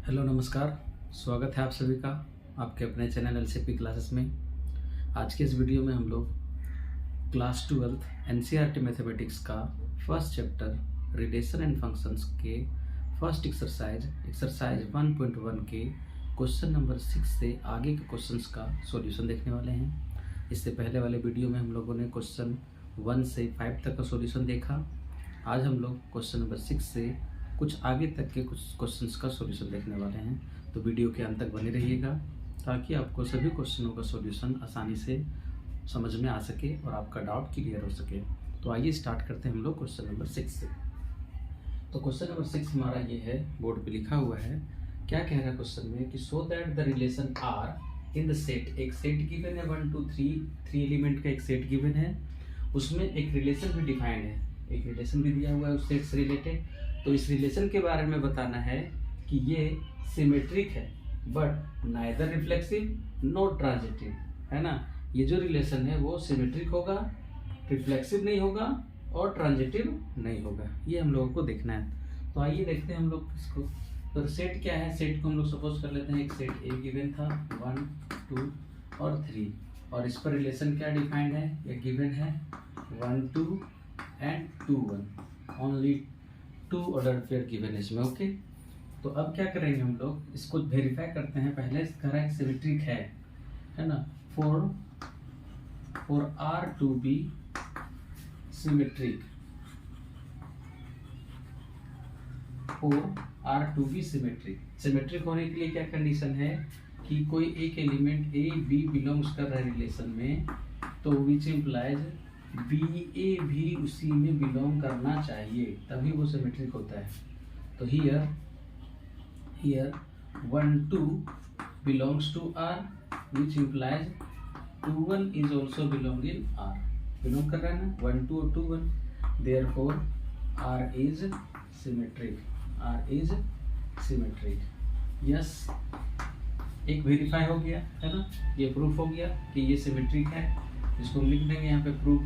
Hello नमस्कार। स्वागत है आप सभी का आपके अपने चैनल एलसीपी क्लासेस में। आज के इस वीडियो में हम लोग क्लास 12 एनसीईआरटी मैथमेटिक्स का first chapter relation and functions के फर्स्ट एक्सरसाइज 1.1 के क्वेश्चन नंबर 6 से आगे के क्वेश्चंस का सॉल्यूशन देखने वाले हैं। इससे पहले वाले वीडियो में हम लोगों ने क्वेश्चन 1 से 5 तक का सॉल्यूशन देखा। आज हम लोग क्वेश्चन नंबर 6 से कुछ आगे तक के कुछ क्वेश्चंस का सॉल्यूशन देखने वाले हैं, तो वीडियो के अंत तक बने रहिएगा ताकि आपको सभी क्वेश्चनों का सॉल्यूशन आसानी से समझ में आ सके और आपका डाउट क्लियर हो सके। तो आइए स्टार्ट करते हैं हम लोग क्वेश्चन नंबर 6 से। तो क्वेश्चन नंबर 6 हमारा ये है, बोर्ड पे लिखा हुआ है। क्या कह रहा है क्वेश्चन में कि so that the relation R in the set, एक सेट गिवन है 1 2 3 एलिमेंट का एक सेट गिवन है, उसमें एक रिलेशन भी डिफाइंड है, एक रिलेशन भी दिया हुआ है उस सेट से रिलेटेड। तो इस रिलेशन के बारे में बताना है कि ये सिमेट्रिक है but neither reflexive not transitive, है ना। ये जो रिलेशन है वो सिमेट्रिक होगा, रिफ्लेक्सिव नहीं होगा और ट्रांजिटिव नहीं होगा, ये हम लोगों को देखना है। तो आइए देखते हैं हम लोग इसको। तो सेट क्या है, सेट को हम लोग सपोज कर लेते हैं एक सेट ए गिवन था 1 2 और 3, और इस पर रिलेशन क्या डिफाइंड है, ये गिवन है 1 2 and 2 1, only 2 order pair given इसमें। ओके, तो अब क्या करेंगे हम लोग, इसको वेरीफाई करते हैं। पहले करेक्ट सिमेट्रिक है ना। For R to be symmetric, for R to be symmetric, symmetric होने के लिए क्या कंडीशन है कि कोई एक एलिमेंट ए बी बिलोंग्स कर रहा है रिलेशन में, तो विच इम्प्लाइज बी ए भी उसी में बिलोंग करना चाहिए, तभी वो सिमेट्रिक होता है। तो here 1 2 belongs to R which implies 2 1 is also belong in R, belong कर रहा है ना 1 2 और 2 1, therefore R is symmetric, R is symmetric. Yes, एक वेरीफाई हो गया है ना, ये प्रूफ हो गया कि ये सिमेट्रिक है। इसको हम लिख देंगे यहाँ पे प्रूफ,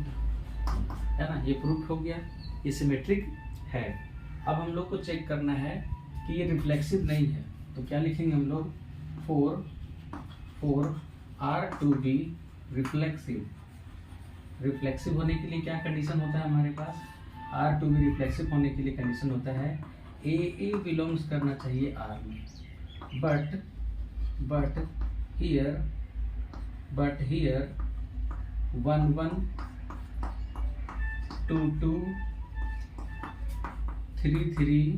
है ना, ये प्रूफ हो गया, ये सिमेट्रिक है। अब हम लोग को चेक करना है कि ये रिफ्लेक्सिव नहीं है, तो क्या लिखेंगे हम लोग, for R to be reflexive, reflexive होने के लिए क्या कंडीशन होता है हमारे पास, आर टू बी रिफ्लेक्सिव होने के लिए कंडीशन होता है ए बिलोंग्स करना चाहिए आर में, but here 1 1 2 2 3 3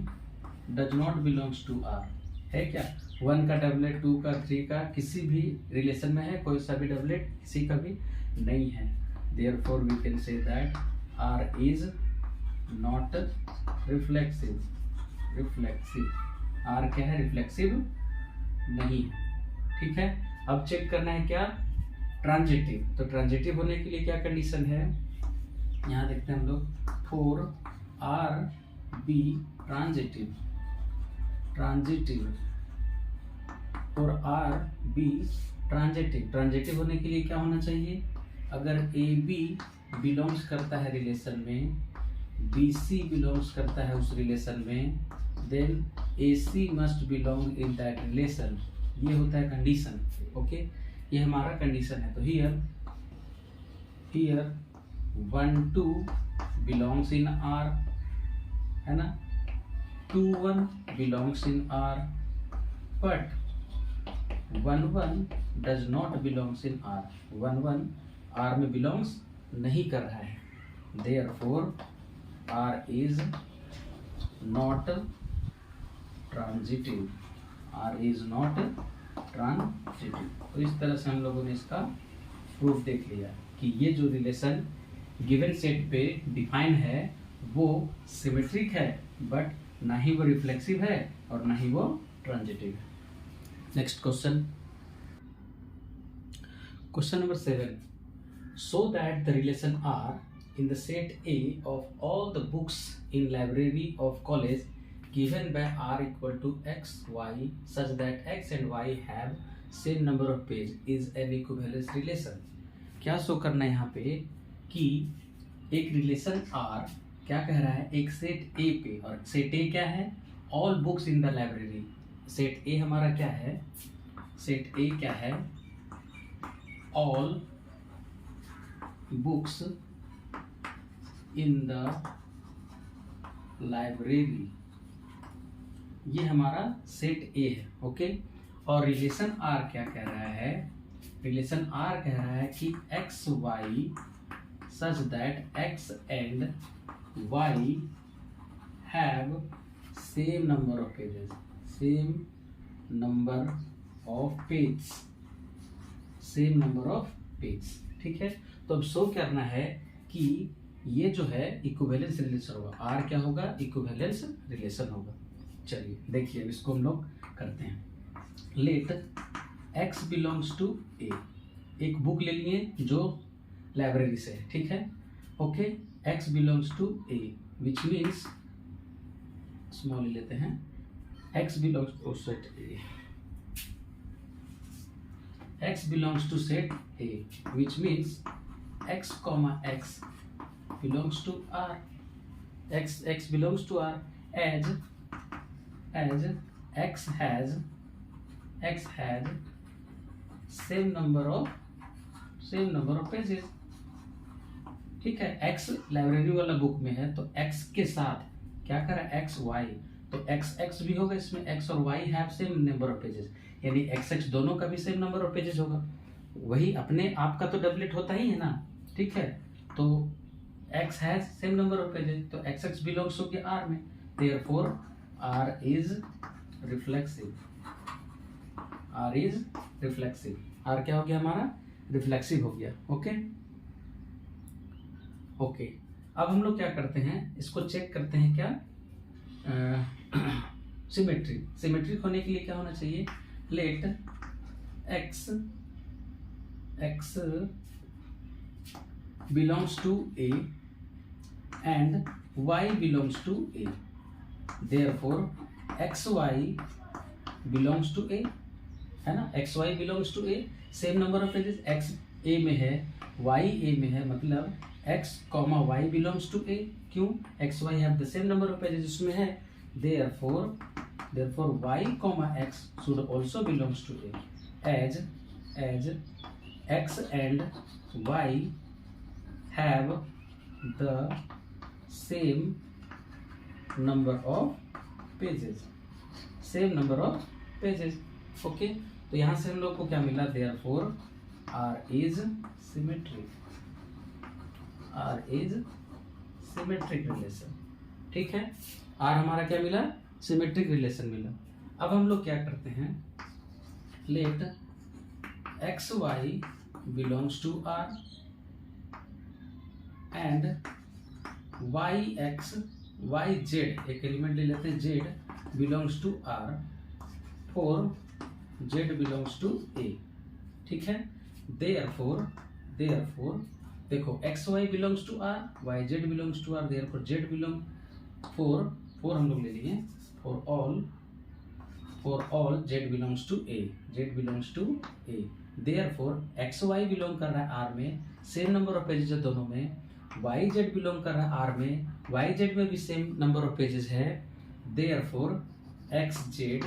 does not belongs to R, है क्या। 1 का डबलेट 2 का 3 का किसी भी रिलेशन में है, कोई सा भी डबलेट किसी का भी नहीं है। Therefore we can say that R is not reflexive, R क्या है, रिफ्लेक्सिव नहीं है। ठीक है, अब चेक करना है क्या, ट्रांजिटिव। तो ट्रांजिटिव होने के लिए क्या कंडीशन है, यहाँ देखते हैं हम लोग, for R be transitive, for R be transitive होने के लिए क्या होना चाहिए, अगर ए बी बिलोंग्स करता है रिलेशन में, बी सी बिलोंग्स करता है उस रिलेशन में, then A C must belong in that relation, ये होता है कंडीशन। ओके, ये हमारा कंडीशन है। तो हियर 1 2 बिलोंग्स इन आर, है ना, 2 1 belongs in R, but 1 1 does not belongs in R, 1 1 R में बिलोंग्स नहीं कर रहा है। Therefore R is not transitive, R is not transitive. तो इस तरह से हम लोगों ने इसका प्रूफ देख लिया कि ये जो रिलेशन गिवन सेट पे डिफाइन है वो सिमेट्रिक है, बट ना ही वो रिफ्लेक्सिव है और ना ही वो ट्रांजिटिव है। Next question, question number 7, so that the relation R in the set A of all the books in library of college given by r equal to x y such that x and y have same number of page is an equivalence relation। क्या show करना है यहाँ पे कि एक relation r क्या कह रहा है, एक सेट a पे, और सेट a क्या है, all books in the library, set ए हमारा क्या है, सेट ए क्या है, all books in the library, ये हमारा सेट ए है। ओके, और रिलेशन आर क्या कह रहा है, रिलेशन आर कह रहा है कि X Y such that X and Y have same number of pages, same number of page, same number of page. ठीक है, तो अब शो करना है कि ये जो है इक्विवेलेंस रिलेशन होगा, आर क्या होगा, इक्विवेलेंस रिलेशन होगा। चलिए देखिए इसको हम लोग करते हैं। लेट एक्स बिलोंग्स टू ए, एक बुक ले लिए जो लाइब्रेरी से है, ठीक है। Okay, X belongs to A which means small लेते हैं, X belongs to set A, x belongs to set A, which means x comma x belongs to R. X belongs to R as x has same number of pages। ठीक है, x library वाला book में है तो x के साथ क्या करा, x y, तो x भी होगा इसमें, x और y have same number of pages, यानी x दोनों का भी सेम नंबर ऑफ पेजेस होगा। वही अपने आप का तो डबलेट होता ही है ना, ठीक है। तो x has same number of pages, तो x बिलोंग्स टू R में, therefore R is reflexive, R is reflexive, R क्या हो गया हमारा, रिफ्लेक्सिव हो गया। ओके ओके, अब हम लोग क्या करते हैं, इसको चेक करते हैं क्या, सिमेट्रिक होने के लिए क्या होना चाहिए, late x belongs to A and y belongs to A, therefore xy belongs to A, है ना, xy belongs to A, same number of pages, x A में है y A में है, मतलब x comma y belongs to A, क्यों, x y have the same number of pages इसमें है, therefore y comma x should also belongs to A, as x and y have the same number of pages, same number of pages। Okay, तो यहाँ से हम लोग को क्या मिला, therefore R is symmetric, R is symmetric relation। ठीक है, R हमारा क्या मिला, सिमेट्रिक रिलेशन मिला। अब हम लोग क्या करते हैं, let X Y belongs to R and Y X Y Z, एक एलिमेंट ले लेते हैं Z belongs to R for Z belongs to A। ठीक है, देयरफॉर देखो X Y belongs to R, Y Z belongs to R, therefore Z belong for हम लोग ले लिए, for all Z belongs to A, Z belongs to A, therefore X Y belong कर रहा है R में, सेम नंबर ऑफ पेजेस है दोनों में, वाई जेड बिलोंग कर रहा है R में, वाई जेड में भी सेम नंबर ऑफ पेजेस है, therefore X Z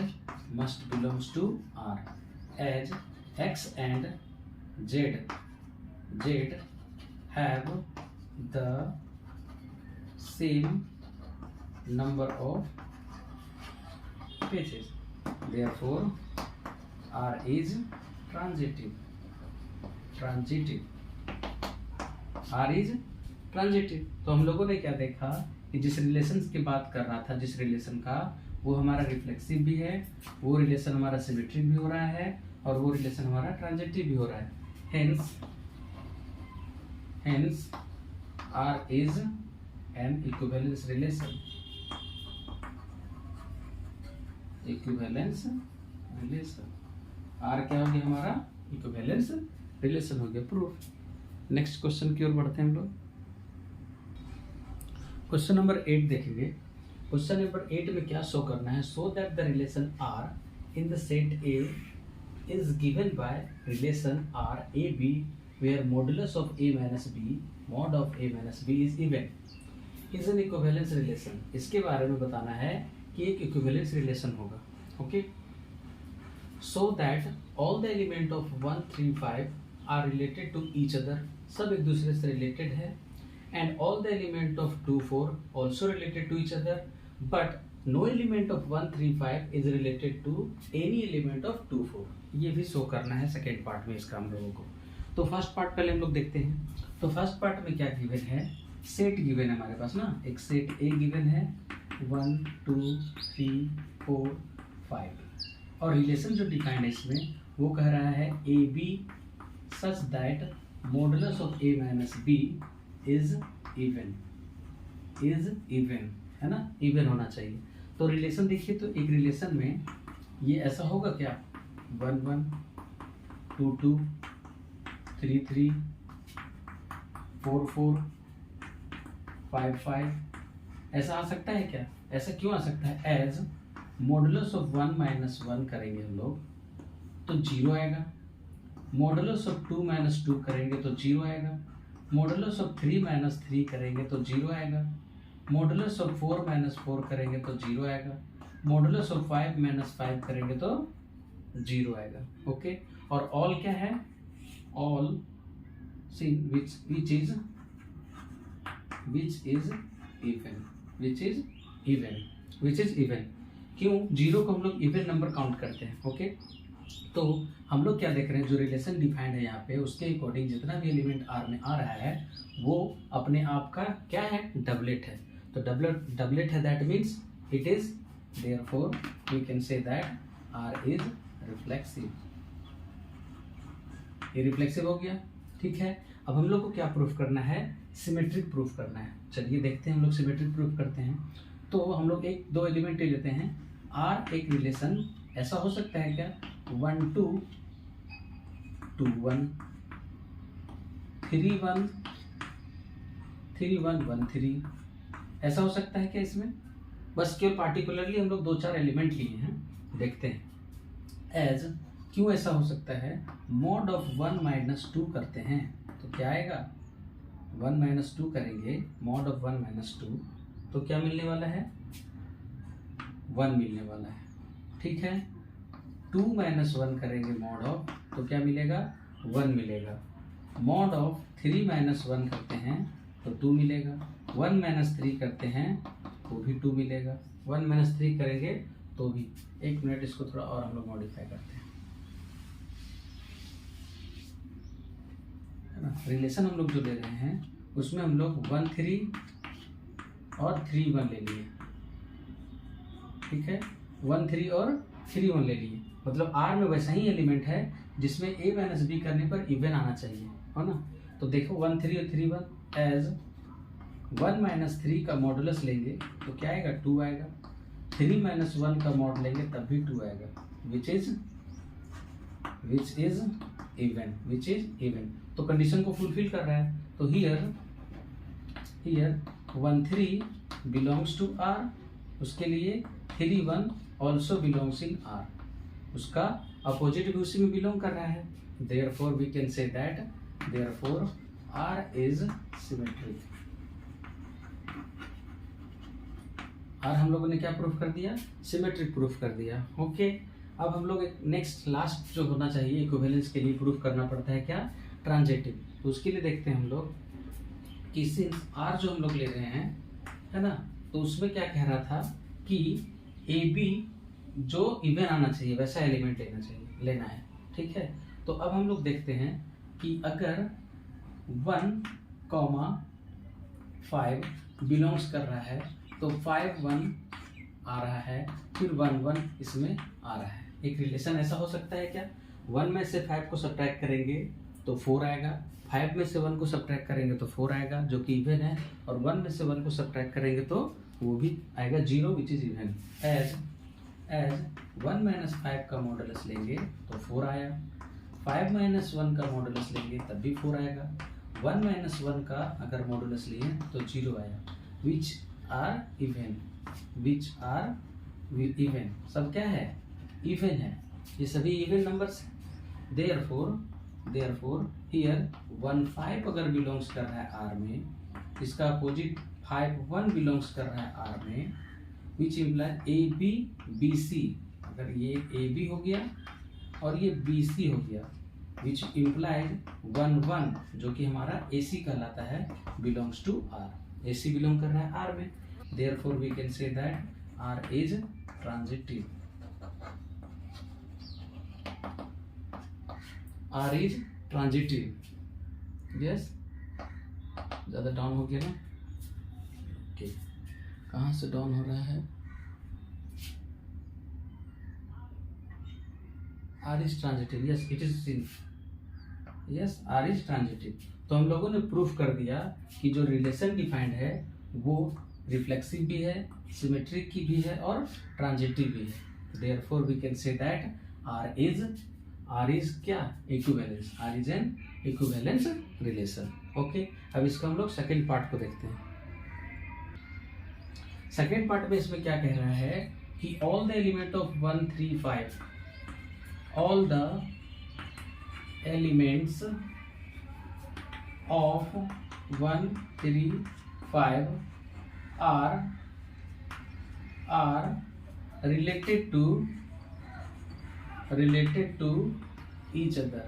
must belongs to R, as X and Z have the same number of pages, therefore R is transitive, R is transitive। तो हम लोगों ने क्या देखा कि जिस रिलेशन की बात कर रहा था, जिस रिलेशन का, वो हमारा रिफ्लेक्सिव भी है, वो रिलेशन हमारा सिमेट्रिक भी हो रहा है, और वो रिलेशन हमारा ट्रांजिटिव भी हो रहा है। Hence R is an equivalence relation, equivalence relation, R क्या हो गया हमारा, equivalence relation हो गया, प्रूफ। नेक्स्ट क्वेश्चन की ओर बढ़ते हैं हम लोग। क्वेश्चन नंबर 8 देखेंगे। क्वेश्चन नंबर 8 में क्या शो करना है, so that the relation R in the set A is given by relation R A B where modulus of A minus B mod of A minus B is even is an equivalence relation। इसके बारे में बताना है कि एक equivalence relation होगा। Okay, so that all the element of 1 3 5 are related to each other, सब एक दूसरे से रिलेटेड है, and all the element of 2 4 also related to each other, but no element of 1 3 5 is related to any element of 2 4। ये भी show करना है second part में इसका हम लोगों को। तो फर्स्ट पार्ट पहले हम लोग देखते हैं। तो फर्स्ट पार्ट में क्या गिवन है, सेट गिवन है हमारे पास ना, एक सेट ए गिवन है 1 2 3 4 5, और रिलेशन जो डिफाइंड है इसमें वो कह रहा है ए B such that modulus of A minus B is even, है ना, इवन होना चाहिए। तो रिलेशन देखिए, तो एक रिलेशन में ये ऐसा होगा क्या, 1 1 2 2 3 3 4 4 5 5, ऐसा आ सकता है क्या? ऐसा क्यों आ सकता है? एज मॉडुलस ऑफ 1 माइनस 1 करेंगे हम लोग तो 0 आएगा, मॉडुलस ऑफ 2 माइनस 2 करेंगे तो 0 आएगा, मॉडुलस ऑफ 3 माइनस 3 करेंगे तो 0 आएगा, मॉडुलस ऑफ 4 माइनस 4 करेंगे तो 0 आएगा, मॉडुलस ऑफ 5 माइनस 5 करेंगे तो 0 आएगा। ओके, और ऑल क्या है? All C which is even. क्यों? 0 को हम लोग इवन नंबर काउंट करते हैं। ओके, तो हम लोग क्या देख रहे हैं, जो रिलेशन डिफाइंड है यहाँ पे उसके अकॉर्डिंग जितना भी एलिमेंट आर में आ रहा है वो अपने आप का क्या है, डबलेट है। तो डबलेट है, that means it is, therefore we can say that R is reflexive. ये रिफ्लेक्सिव हो गया, ठीक है। अब हम लोग को क्या प्रूफ करना है, सिमेट्रिक प्रूफ करना है। चलिए देखते हैं हम लोग सिमेट्रिक प्रूफ करते हैं। तो हम लोग एक दो एलिमेंट ले लेते हैं, आर एक रिलेशन ऐसा हो सकता है क्या, 1 2 2 1 3 1 3 1 1 3, ऐसा हो सकता है क्या इसमें? बस केवल पार्टिकुलरली हम लोग 2-4 एलिमेंट लिए हैं, देखते हैं। एज क्यों ऐसा हो सकता है, मॉड ऑफ 1 माइनस 2 करते हैं तो क्या आएगा, 1 माइनस 2 करेंगे, मॉड ऑफ 1 माइनस 2 तो क्या मिलने वाला है, 1 मिलने वाला है, ठीक है। 2 माइनस 1 करेंगे मॉड ऑफ तो क्या मिलेगा, 1 मिलेगा। मॉड ऑफ 3 माइनस 1 करते हैं तो 2 मिलेगा, 1 माइनस 3 करते हैं तो भी 2 मिलेगा, 1 माइनस 3 करेंगे तो भी। एक मिनट, इसको थोड़ा और हम लोग मॉडिफाई करते हैं, है ना। रिलेशन हम लोग जो ले रहे हैं उसमें हम लोग 1 3 और 3 1 ले लिए, ठीक है, 1 3 और 3 1 ले लिए। मतलब आर में वैसा ही एलिमेंट है जिसमें ए माइनस बी करने पर इवन आना चाहिए, है ना। तो देखो 1 3 और 3 1, एज 1 माइनस 3 का मॉडुलस लेंगे तो क्या आएगा, 2 आएगा। 3 माइनस 1 का मॉड लेंगे तब भी 2 आएगा, विच इज इवन। तो कंडीशन को फुलफिल कर रहा है। तो हियर 1 3 बिलोंग्स टू आर, उसके लिए 3 1 ऑल्सो बिलोंग्स इन आर, उसका अपोजिट भी उसी में बिलोंग कर रहा है। Therefore we can say that therefore R is symmetric. आर हम लोगों ने क्या प्रूफ कर दिया, सिमेट्रिक प्रूफ कर दिया। ओके, अब हम लोग नेक्स्ट लास्ट जो होना चाहिए इक्विवेलेंस के लिए प्रूफ करना पड़ता है क्या, ट्रांजिटिव। तो उसके लिए देखते हैं हम लोग कि सिंस आर जो हम लोग ले रहे हैं, है ना, तो उसमें क्या कह रहा था कि ए बी जो इवन आना चाहिए वैसा एलिमेंट लेना है, ठीक है। तो अब हम लोग देखते हैं कि अगर 1 5 बिलोंग्स कर रहा है तो 5 1 आ रहा है, फिर 1 1 इसमें आ रहा है। एक रिलेशन ऐसा हो सकता है क्या, 1 में से 5 को सब्ट्रैक्ट करेंगे तो 4 आएगा, 5 में से 1 को सब्ट्रैक्ट करेंगे तो 4 आएगा जो कि इवन है, और 1 में से 1 को सब्ट्रैक्ट करेंगे तो वो भी आएगा 0 which is even. As 1 minus 5 का मॉडुलस लेंगे तो 4 आया, 5 माइनस 1 का मॉडुलस लेंगे तब भी 4 आएगा, 1 माइनस 1 का अगर मॉडुलस लिए तो 0 आया। विच आर इवन, सब क्या है, इवन है, ये सभी इवन नंबर्स हैं। देयरफॉर हियर 1 5 अगर बिलोंग्स कर रहा है आर में, इसका अपोजिट 5 1 बिलोंग्स कर रहा है आर में, which imply A B B C. अगर ये ए बी हो गया, और ये BC हो गया, विच इम्प्लाइड 1 1 जो कि हमारा AC कहलाता है, belongs to R। AC belong कर रहा है R में, therefore we can say that R is transitive. R is transitive. Yes, ज्यादा डाउन हो गया ना? ओके, कहाँ से डाउन हो रहा है? R is transitive. Yes, it is seen. Yes, R is transitive. तो हम लोगों ने प्रूफ कर दिया कि जो रिलेशन डिफाइंड है वो रिफ्लेक्सिव भी है, सिमेट्रिक की भी है और ट्रांजिटिव भी है। Therefore we can say that R is क्या? Equivalence. R is an equivalence relation. Okay, अब इसको हम लोग सेकेंड पार्ट को देखते हैं। सेकेंड पार्ट में इसमें क्या कह रहा है कि all the element of 1 3 5, all the elements of 1 3 5 are related to each other,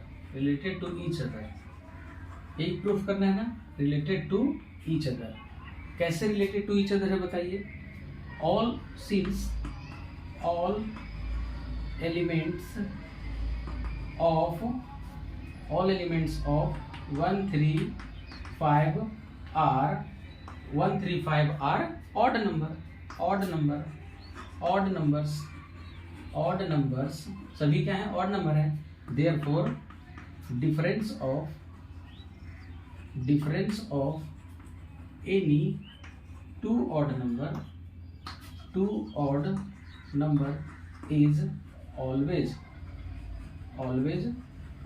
यही प्रूफ करना है ना, रिलेटेड टू ईच अदर। कैसे रिलेटेड टू ईच अदर है बताइए? All since all elements of 1 3 5 are odd numbers सभी क्या है? odd number है। therefore difference of any two odd number is always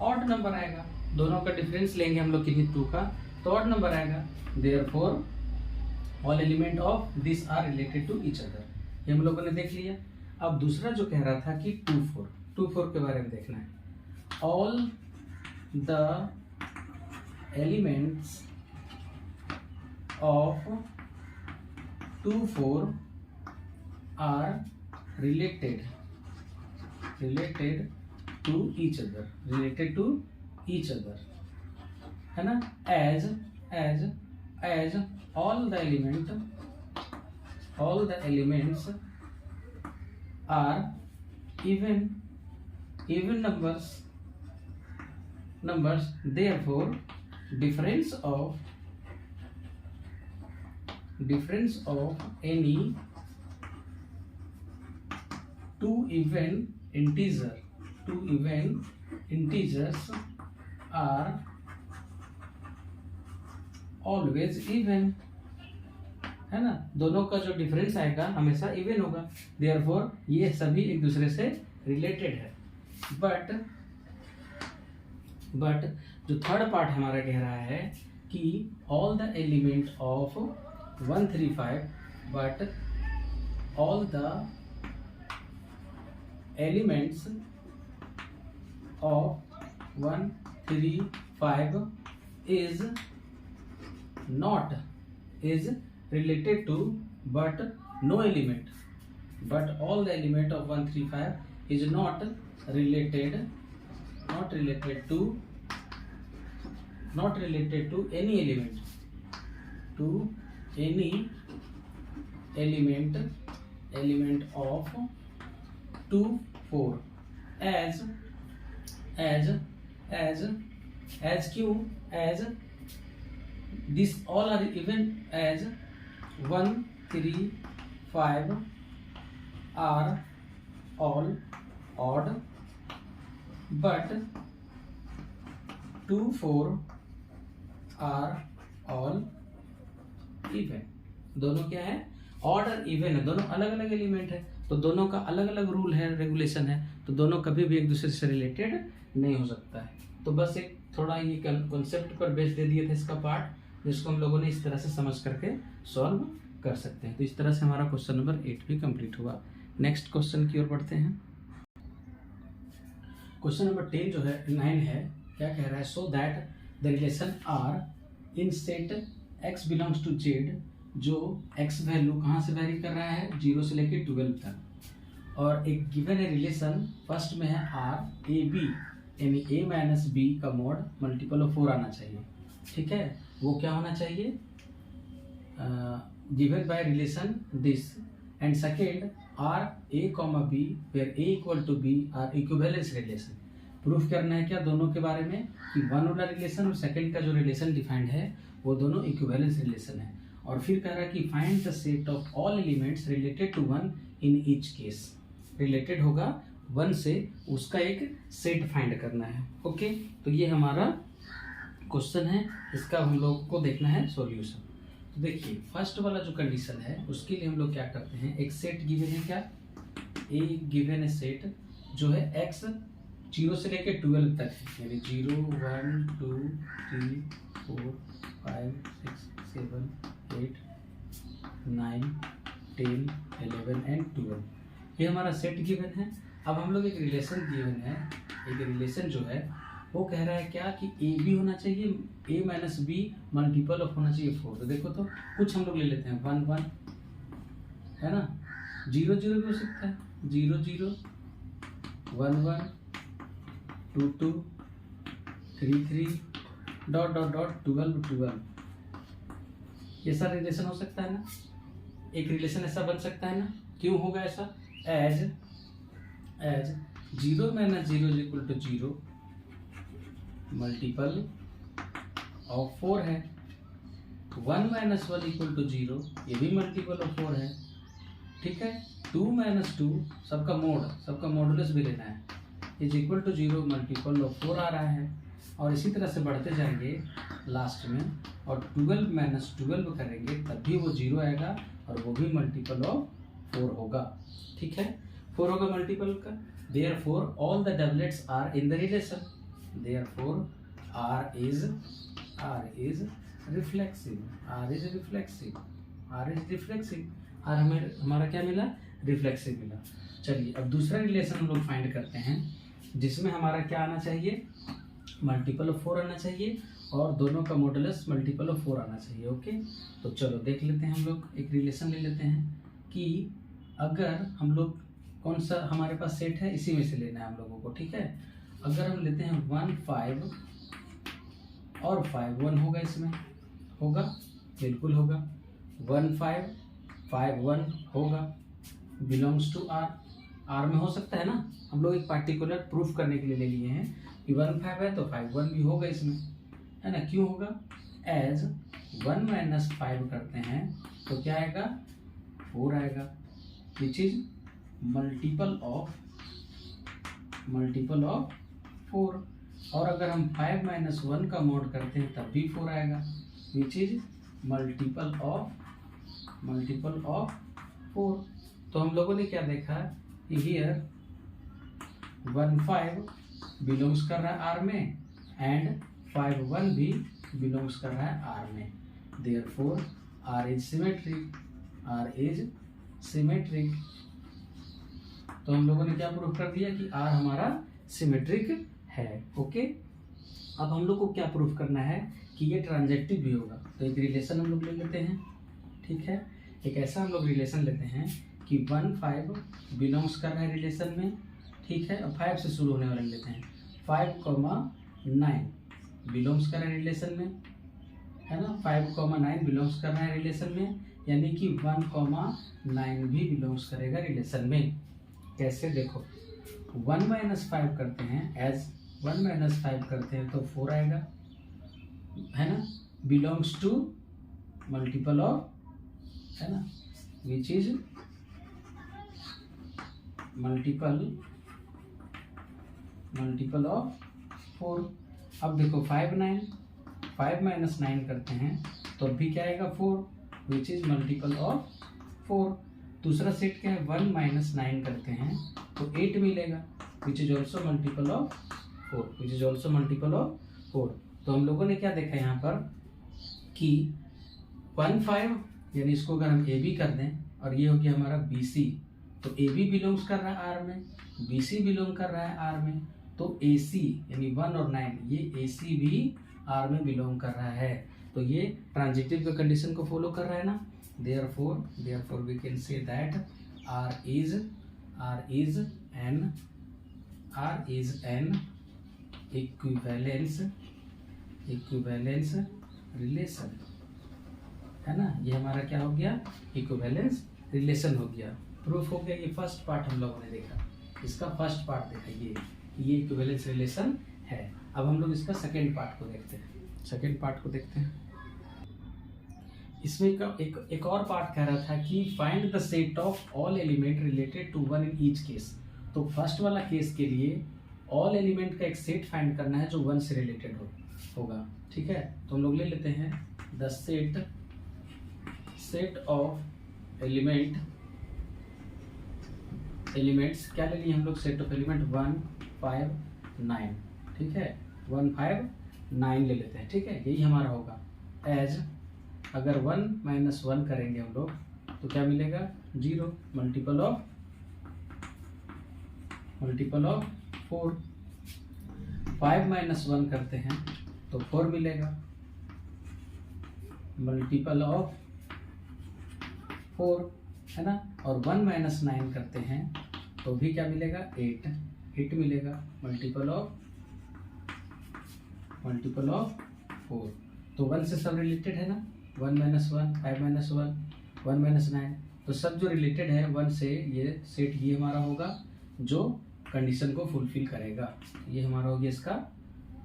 odd number आएगा। दोनों का डिफरेंस लेंगे हम लोग किसी 2 का, तो ऑड नंबर आएगा। Therefore all element of this are related to each other, ये हम लोगों ने देख लिया। अब दूसरा जो कह रहा था कि 2 4 के बारे में देखना है। All the elements of 2 4 are related to each other, है ना? as all the elements are even numbers, therefore difference of any two even integers are always even, है ना? दोनों का जो डिफरेंस आएगा हमेशा इवन होगा। देयरफॉर ये सभी एक दूसरे से रिलेटेड है। बट जो थर्ड पार्ट हमारा कह रहा है कि all the element of 1 3 5, but all the elements of 1 3 5 is related to, but no element, but all the element of 1 3 5 is not related to any element of 2 4 as क्यों? as this all are even, as 1 3 5 are all odd, but 2 4 are all even। दोनों क्या है? Odd और even है, दोनों अलग अलग element है, तो दोनों का अलग अलग रूल है, रेगुलेशन है, तो दोनों कभी भी एक दूसरे से रिलेटेड नहीं हो सकता है। तो बस एक थोड़ा ये कॉन्सेप्ट पर बेस दे दिए थे इसका पार्ट, जिसको हम लोगों ने इस तरह से समझ करके सॉल्व कर सकते हैं। तो इस तरह से हमारा क्वेश्चन नंबर 8 भी कंप्लीट हुआ। नेक्स्ट क्वेश्चन की ओर बढ़ते हैं। क्वेश्चन नंबर 10 जो है 9 है, क्या कह रहा है? So that the relation R in set x belongs to z, जो x वैल्यू कहाँ से वेरी कर रहा है? 0 से लेकर 12 तक, और एक गिवन है रिलेशन, फर्स्ट में है आर ए बी, यानी ए माइनस बी का मॉड मल्टीपल ऑफ 4 आना चाहिए। ठीक है, वो क्या होना चाहिए, given by relation this, and second R A comma B where A equal to B are equivalence relation. Proof करना है क्या दोनों के बारे में, कि वन वाला रिलेशन और सेकेंड का जो रिलेशन डिफाइंड है वो दोनों इक्विवेलेंस रिलेशन है। और फिर कह रहा है कि find the set of all elements related to one in each case. Related होगा वन से, उसका एक सेट फाइंड करना है। ओके, तो ये हमारा क्वेश्चन है, इसका हम लोग को देखना है सॉल्यूशन। तो देखिए फर्स्ट वाला जो कंडीशन है उसके लिए हम लोग क्या करते हैं, एक सेट गिवन है, क्या ए गिवन है सेट जो है एक्स 0 से लेकर 12 तक है, यानी 0 1 2 3 4 5 6 7 8 9 10 11 एंड 12, ये हमारा सेट गिवन है। अब हम लोग एक रिलेशन गिवन है, एक रिलेशन जो है वो कह रहा है क्या कि ए बी होना चाहिए, ए माइनस बी मल्टीपल ऑफ होना चाहिए 4। तो देखो तो कुछ हम लोग ले लेते हैं 1 1 है ना, 0 0 भी हो सकता है, 0 0 1 1 2 2 3 3 डॉट डॉट डॉट 12 12, ये सारा रिलेशन हो सकता है ना, एक रिलेशन ऐसा बन सकता है ना। क्यों होगा ऐसा, as 0 minus 0 is equal to 0 multiple of 4 है, 1 माइनस 1 इक्वल टू 0, ये भी मल्टीपल ऑफ 4 है। ठीक है, 2 माइनस 2 सबका मॉडुलस भी लेना है, is equal to 0 multiple of 4 आ रहा है। और इसी तरह से बढ़ते जाएंगे लास्ट में, और 12 माइनस 12 करेंगे तब भी वो 0 आएगा और वो भी मल्टीपल ऑफ 4 होगा। ठीक है, 4 होगा मल्टीपल का। Therefore all the doublets are in the relation, therefore R is reflexive, और हमें हमारा क्या मिला, रिफ्लेक्सिव मिला। चलिए अब दूसरा रिलेशन हम लोग फाइंड करते हैं, जिसमें हमारा क्या आना चाहिए, मल्टीपल ऑफ 4 आना चाहिए और दोनों का मॉडुलस मल्टीपल ऑफ 4 आना चाहिए। ओके, तो चलो देख लेते हैं, हम लोग एक रिलेशन ले लेते हैं कि अगर हम लोग कौन सा हमारे पास सेट है, इसी में से लेना है हम लोगों को। ठीक है, अगर हम लेते हैं 1 5 और 5 1 होगा, इसमें होगा, बिल्कुल होगा। 1 5 5 1 होगा, बिलोंग्स टू आर में हो सकता है ना, हम लोग एक पार्टिकुलर प्रूफ करने के लिए ले लिए हैं कि 1 5 है तो 5 1 भी होगा इसमें, है ना। क्यों होगा, एज 1 माइनस 5 करते हैं तो क्या आएगा, 4 आएगा, विच इज मल्टीपल ऑफ 4। और अगर हम 5 माइनस 1 का मॉड करते हैं तब भी 4 आएगा, विच इज मल्टीपल ऑफ 4। तो हम लोगों ने क्या देखा कि हियर 1 5 बिलोंग्स कर रहा है आर में एंड 5 1 भी बिलोंग्स कर रहा है आर में। Therefore R is symmetric. तो हम लोगों ने क्या प्रूफ कर दिया कि आर हमारा सिमेट्रिक है। ओके, अब हम लोग को क्या प्रूफ करना है कि ये ट्रांजेक्टिव भी होगा। तो एक रिलेशन हम लोग ले लेते हैं। ठीक है, एक ऐसा हम लोग रिलेशन लेते हैं कि 1 5 बिलोंग्स कर रहा है रिलेशन में। ठीक है, अब 5 से शुरू होने वाले लेते हैं, 5 9 बिलोंग्स कर रहा है रिलेशन में, है ना। 5 9 बिलोंग्स कर रहा है रिलेशन में, यानी कि 1 9 भी बिलोंग्स करेगा रिलेशन में। कैसे, देखो 1 माइनस 5 करते हैं, एज 1 माइनस 5 करते हैं तो 4 आएगा, है ना। बिलोंग्स टू मल्टीपल ऑफ, है ना, विच इज मल्टीपल ऑफ 4। अब देखो 5 माइनस 9 करते हैं तो भी क्या आएगा, 4, विच इज मल्टीपल ऑफ 4। दूसरा सेट क्या है, 1 माइनस 9 करते हैं तो 8 मिलेगा, which is also multiple of 4। तो हम लोगों ने क्या देखा यहाँ पर कि 1 5 यानी इसको अगर हम ए बी कर दें और ये हो गया हमारा बी सी, तो ए बी बिलोंग्स कर रहा है आर में, बी सी बिलोंग कर रहा है आर में, तो ए सी यानी 1 और 9 ये ए सी भी आर में बिलोंग कर रहा है। तो ये ट्रांजिटिव के कंडीशन को फॉलो कर रहा है ना। Therefore we can say that R R is an equivalence relation, है ना। ये हमारा क्या हो गया, इक्विवेलेंस रिलेशन हो गया, प्रूफ हो गया। ये फर्स्ट पार्ट हम लोगों ने देखा, इसका फर्स्ट पार्ट देखा, ये इक्विवेलेंस रिलेशन है। अब हम लोग इसका सेकेंड पार्ट को देखते हैं। इसमें एक और पार्ट कह रहा था कि find the set of all element related to one in each case. तो फर्स्ट वाला केस के लिए ऑल एलिमेंट का एक सेट फाइंड करना है जो वन से रिलेटेड होगा, ठीक है। तो हम लोग ले लेते हैं द सेट ऑफ एलिमेंट्स क्या ले लिए हम लोग, सेट ऑफ एलिमेंट 1 5 9, ठीक है। 1 5 9 ले लेते हैं, ठीक है। यही हमारा होगा। एज अगर 1 - 1 करेंगे हम लोग तो क्या मिलेगा, 0 मल्टीपल ऑफ 4। 5 - 1 करते हैं तो 4 मिलेगा, मल्टीपल ऑफ 4, है ना। और 1 - 9 करते हैं तो भी क्या मिलेगा, 8 मिलेगा, मल्टीपल ऑफ 4। तो 1 से सब रिलेटेड है ना, 1 - 1 5 - 1 1 - 9, तो सब जो रिलेटेड है 1 से, ये सेट ये हमारा होगा जो कंडीशन को फुलफिल करेगा। ये हमारा हो गया इसका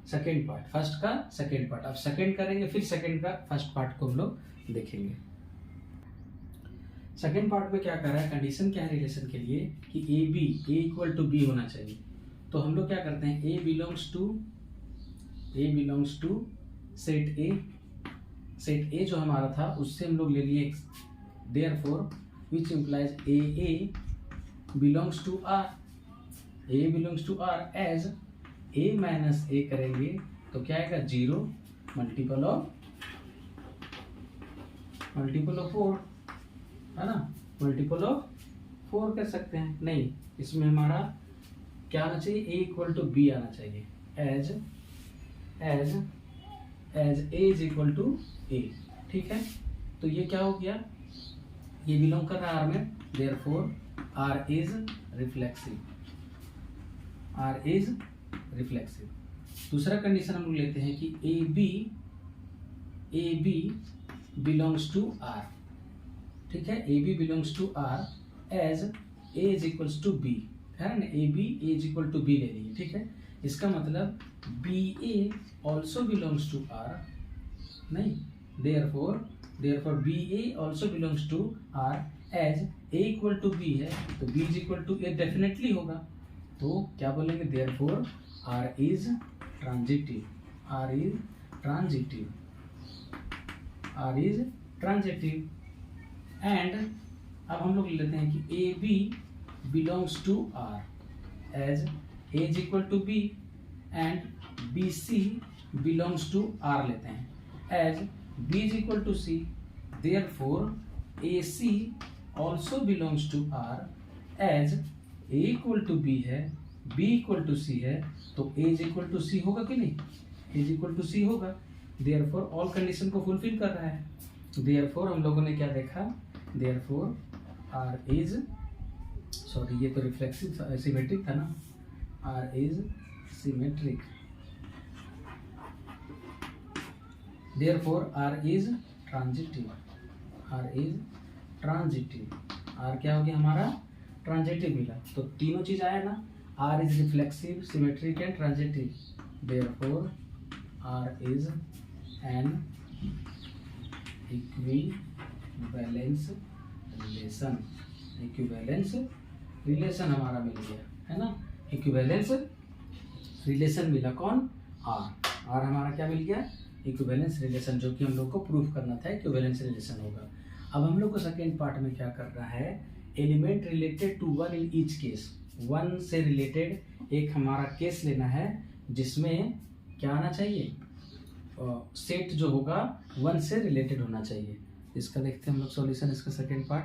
सेकेंड पार्ट, फर्स्ट का सेकेंड पार्ट। अब सेकेंड करेंगे, फिर सेकेंड का फर्स्ट पार्ट को हम लोग देखेंगे। सेकेंड पार्ट में क्या कर रहा है, कंडीशन क्या है रिलेशन के लिए कि ए इक्वल टू बी होना चाहिए। तो हम लोग क्या करते हैं, A belongs to set A जो हमारा था उससे हम लोग ले लिए therefore which implies A belongs to R as A minus A करेंगे तो क्या आएगा, 0 मल्टीपल ऑफ 4, है ना। मल्टीपल ऑफ 4 कर सकते हैं, नहीं इसमें हमारा क्या आना चाहिए, ए इक्वल टू बी आना चाहिए। As A is equal to A, ठीक है। तो ये क्या हो गया, ये बिलोंग कर रहा है आर में, देयरफॉर आर इज रिफ्लेक्सिव। दूसरा कंडीशन हम लोग लेते हैं कि A B belongs to R, ठीक है। A B belongs to R as A is equals to B, है ना। A is equal to b ले लीजिए, ठीक है। इसका मतलब b a also belongs to R, नहीं, therefore b a also belongs to R as A equal to B है तो b is equal to A definitely होगा। तो क्या बोलेंगे, therefore R is transitive. And अब हम लोग लेते हैं कि A B belongs to R as A is equal to B and B C belongs to R लेते हैं as B is equal to C, therefore A C also belongs to R as A equal to B है, B equal to C है तो A is equal to C होगा कि नहीं, ए is equal to C होगा। Therefore all condition को fulfil कर रहा है। देयरफॉर हम लोगों ने क्या देखा, देयरफॉर आर इज, सॉरी ये तो रिफ्लेक्सिव सिमेट्रिक था ना, R is symmetric, therefore R is transitive, R क्या हो गया हमारा, ट्रांजिटिव मिला। तो तीनों चीज आया ना, R is reflexive, symmetric and transitive, therefore R is an equivalence relation हमारा मिल गया, है ना। इक्विवेलेंस रिलेशन मिला, कौन, आर हमारा क्या मिल गया, इक्विवेलेंस रिलेशन, जो कि हम लोग को प्रूफ करना था इक्विवेलेंस रिलेशन होगा। अब हम लोग को सेकेंड पार्ट में क्या कर रहा है, element related to one in each case, one से रिलेटेड एक हमारा केस लेना है जिसमें क्या आना चाहिए, सेट जो होगा वन से रिलेटेड होना चाहिए। इसका देखते हैं हम लोग सॉल्यूशन, इसका सेकेंड पार्ट।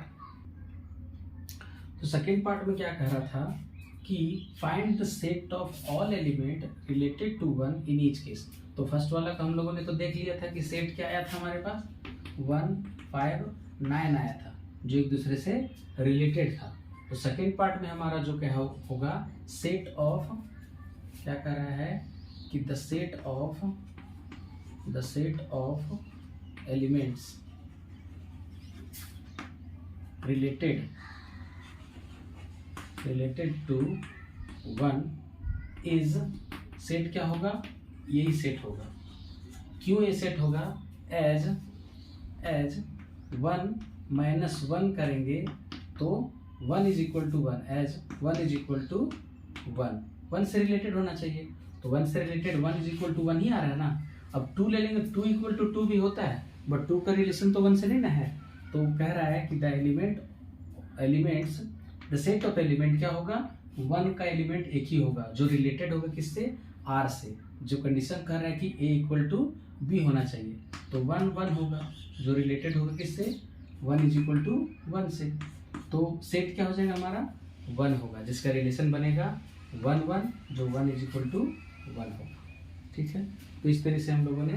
तो सेकेंड पार्ट में क्या कह रहा था कि find the set of all element related to one in each case. तो फर्स्ट वाला का हम लोगों ने तो देख लिया था कि सेट क्या आया था हमारे पास, 1 5 9 आया था जो एक दूसरे से रिलेटेड था। तो सेकेंड पार्ट में हमारा जो क्या होगा, सेट ऑफ, क्या कर रहा है कि the set of elements related to 1 is, set क्या होगा, यही सेट होगा। क्यों ये सेट होगा, एज 1 माइनस 1 करेंगे तो 1 is equal to 1, as 1 is equal to 1 से रिलेटेड होना चाहिए, तो 1 से रिलेटेड 1 इज इक्वल टू 1 ही आ रहा है ना। अब 2 ले लेंगे, 2 इक्वल टू 2 भी होता है, बट 2 का रिलेशन तो 1 से नहीं ना है। तो कह रहा है कि the elements the set of element क्या होगा, 1 का एलिमेंट एक ही होगा जो रिलेटेड होगा किससे, R से। जो कंडीशन कह रहा है कि A इक्वल टू B होना चाहिए, तो 1 1 होगा जो रिलेटेड होगा किससे, 1 इज इक्वल टू 1 से। तो सेट क्या हो जाएगा हमारा, 1 होगा, जिसका रिलेशन बनेगा 1 1, जो 1 इज इक्वल टू 1 होगा। ठीक है, तो इस तरह से हम लोगों ने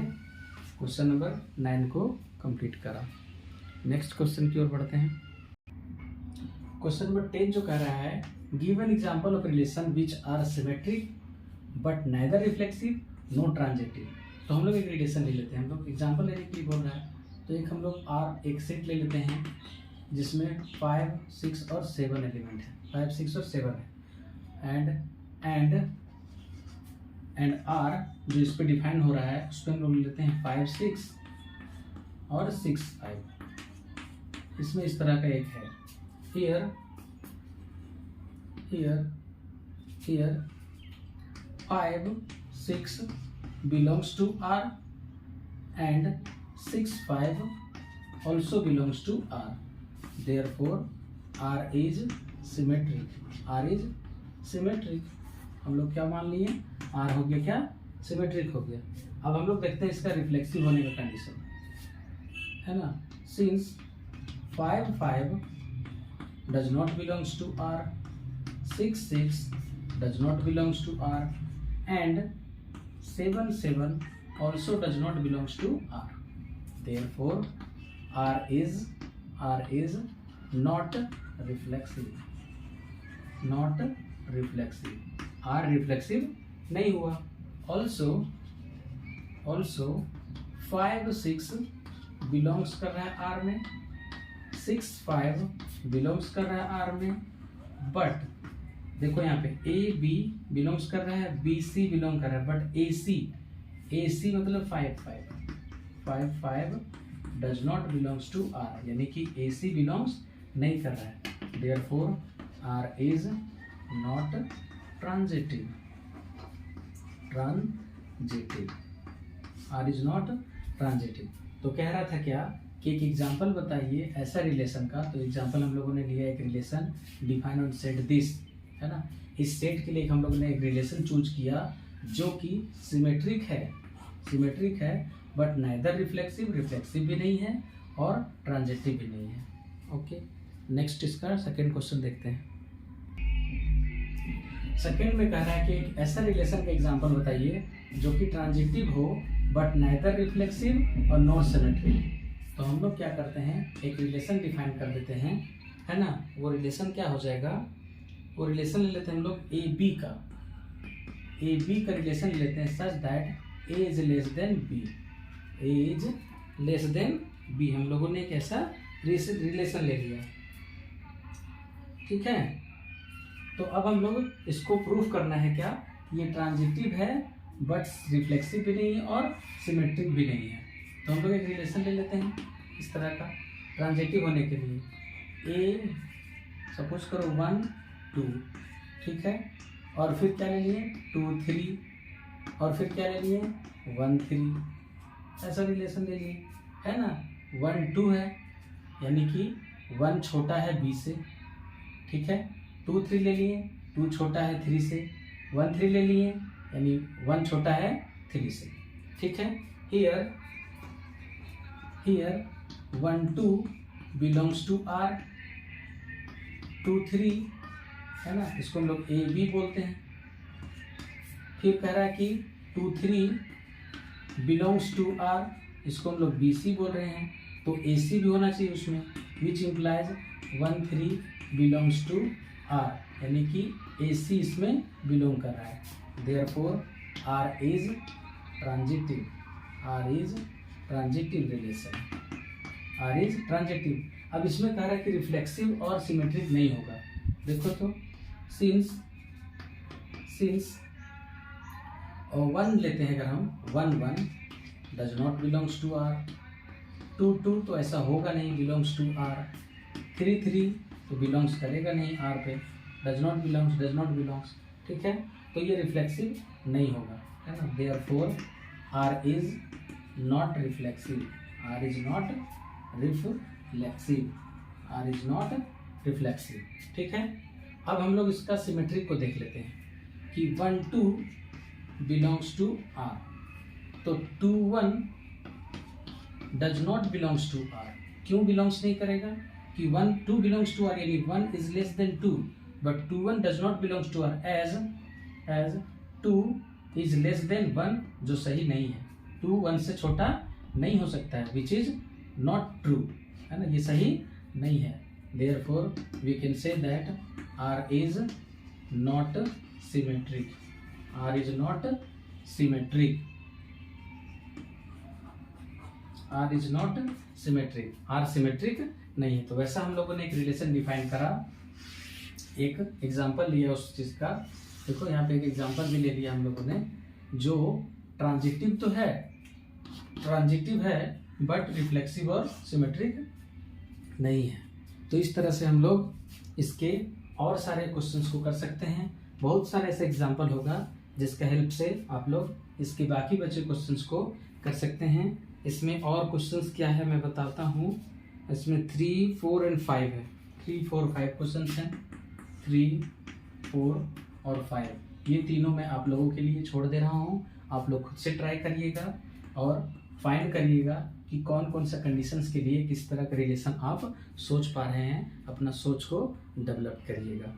क्वेश्चन नंबर 9 को कंप्लीट करा। नेक्स्ट क्वेश्चन की ओर बढ़ते हैं। क्वेश्चन नंबर 10 जो कह रहा है, give an example of relation which are symmetric but neither reflexive no transitive. तो हम लोग एक रिलेशन ले लेते हैं, हम लोग एग्जांपल लेने के लिए बोल रहा है, तो एक हम लोग एक सेट ले लेते हैं जिसमें 5 6 और 7 एलिमेंट है, 5 6 और 7 है, एंड R जो इस पे डिफाइन हो रहा है उस पर हम लोग लेते हैं 5 6 और 6 5। इसमें इस तरह का एक है, here 5 6 belongs to R and 6 5 also belongs to R, therefore R is symmetric, हम लोग क्या मान लिए, R हो गया क्या, सिमेट्रिक हो गया। अब हम लोग देखते हैं इसका रिफ्लेक्सिव होने का कंडीशन है ना, since 5 5 does not belongs to R, 6 6 does not belongs to R, and 7 7 also does not belongs to R, therefore R is not reflexive, R reflexive नहीं हुआ। also 5 6 belongs कर रहा है R में, 6 5 बिलोंग्स कर रहा है R में, बट देखो यहाँ पे A B बिलोंग्स कर रहा है, B C बिलोंग कर रहा है, बट A C मतलब 5 5 does not belongs to R, यानी कि A C बिलोंग्स नहीं कर रहा है, therefore R is not transitive, R is not transitive. तो कह रहा था क्या कि एक एग्जाम्पल बताइए ऐसा रिलेशन का। तो एग्जाम्पल हम लोगों ने लिया एक relation, define on set this, है ना। इस सेट के लिए हम लोगों ने एक रिलेशन चूज किया जो कि सिमेट्रिक है बट नाइदर रिफ्लेक्सिव भी नहीं है और ट्रांजिटिव भी नहीं है। ओके, नेक्स्ट इसका सेकेंड क्वेश्चन देखते हैं। सेकेंड में कह रहा है कि एक ऐसा रिलेशन का एग्जाम्पल बताइए जो कि ट्रांजिटिव हो बट नाइदर रिफ्लेक्सिव और नॉट सिमेट्रिक। तो हम लोग क्या करते हैं, एक रिलेशन डिफाइन कर देते हैं, है ना। वो रिलेशन क्या हो जाएगा, वो रिलेशन ले लेते हैं हम लोग ए बी का रिलेशन लेते हैं such that A is less than B. हम लोगों ने एक ऐसा रिलेशन ले लिया, ठीक है। तो अब हम लोग इसको प्रूफ करना है क्या, ये ट्रांजिटिव है बट रिफ्लेक्सिव भी नहीं है और सिमेट्रिक भी नहीं है। तो हम लोग एक रिलेशन ले लेते हैं इस तरह का ट्रांजिटिव होने के लिए, ए सपोज करो 1 2, ठीक है, और फिर क्या ले लिए 2 3, और फिर क्या ले लिए 1 3, ऐसा रिलेशन ले लिए, है ना। 1 2 है यानी कि 1 छोटा है b से, ठीक है। 2 3 ले लिए, 2 छोटा है 3 से, 1 3 ले लिए यानी 1 छोटा है 3 से, ठीक है। Here 1 2 belongs to R, 2 3, है ना, इसको हम लोग ए बी बोलते हैं। फिर कह रहा है कि 2 3 belongs to R, इसको हम लोग बी सी बोल रहे हैं, तो ए सी भी होना चाहिए उसमें, which implies 1 3 belongs to R यानी कि AC इसमें बिलोंग कर रहा है, therefore R is transitive, R is transitive relation, R is transitive. अब इसमें कह रहा है कि रिफ्लेक्सिव और सिमेट्रिक नहीं होगा। देखो तो सिंस वन लेते हैं अगर हम, one does not belongs to R, two तो ऐसा होगा नहीं, बिलोंग्स टू आर, थ्री तो बिलोंग्स करेगा नहीं आर पे, डज नॉट बिलोंग्स, ठीक है, तो ये रिफ्लेक्सिव नहीं होगा, है ना, therefore R is not reflexive, R is not reflexive, ठीक है। अब हम लोग इसका सिमेट्रिक को देख लेते हैं कि 1 2 बिलोंग्स टू आर, तो 2 1 does not belongs to R, क्यों बिलोंग्स नहीं करेगा कि 1 2 बिलोंग्स टू आर यानी 1 is less than 2, but 2 1 does not belongs to R as 2 is less than 1, जो सही नहीं है, 2 1 से छोटा नहीं हो सकता है, विच इज नॉट ट्रू, है ना, ये सही नहीं है, therefore we can say that R is not symmetric, R is not symmetric, R is not symmetric, R symmetric नहीं है। तो वैसा हम लोगों ने एक रिलेशन डिफाइन करा, एक एग्जांपल लिया उस चीज का। देखो यहाँ पे एक एग्जांपल भी ले लिया हम लोगों ने, जो ट्रांजिटिव तो है, ट्रांजिटिव है बट रिफ्लेक्सिव और सिमेट्रिक नहीं है। तो इस तरह से हम लोग इसके और सारे क्वेश्चंस को कर सकते हैं, बहुत सारे ऐसे एग्जांपल होगा जिसका हेल्प से आप लोग इसके बाकी बचे क्वेश्चंस को कर सकते हैं। इसमें और क्वेश्चंस क्या है मैं बताता हूँ, इसमें 3 4 और 5 है, 3 4 5 क्वेश्चंस हैं, 3 4 और 5, ये तीनों मैं आप लोगों के लिए छोड़ दे रहा हूँ, आप लोग खुद से ट्राई करिएगा और फाइंड करिएगा कि कौन कौन सा कंडीशंस के लिए किस तरह का रिलेशन आप सोच पा रहे हैं, अपना सोच को डेवलप करिएगा।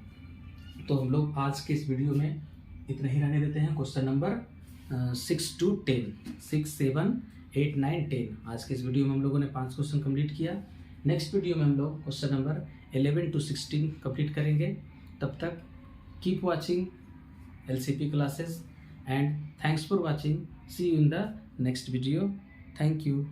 तो हम लोग आज के इस वीडियो में इतना ही रहने देते हैं। क्वेश्चन नंबर 6 to 10, 6 7 8 9 10, आज के इस वीडियो में हम लोगों ने 5 क्वेश्चन कंप्लीट किया। नेक्स्ट वीडियो में हम लोग क्वेश्चन नंबर 11 to 16 कंप्लीट करेंगे। तब तक keep watching LCP classes and thanks for watching. See you in the next video. Thank you.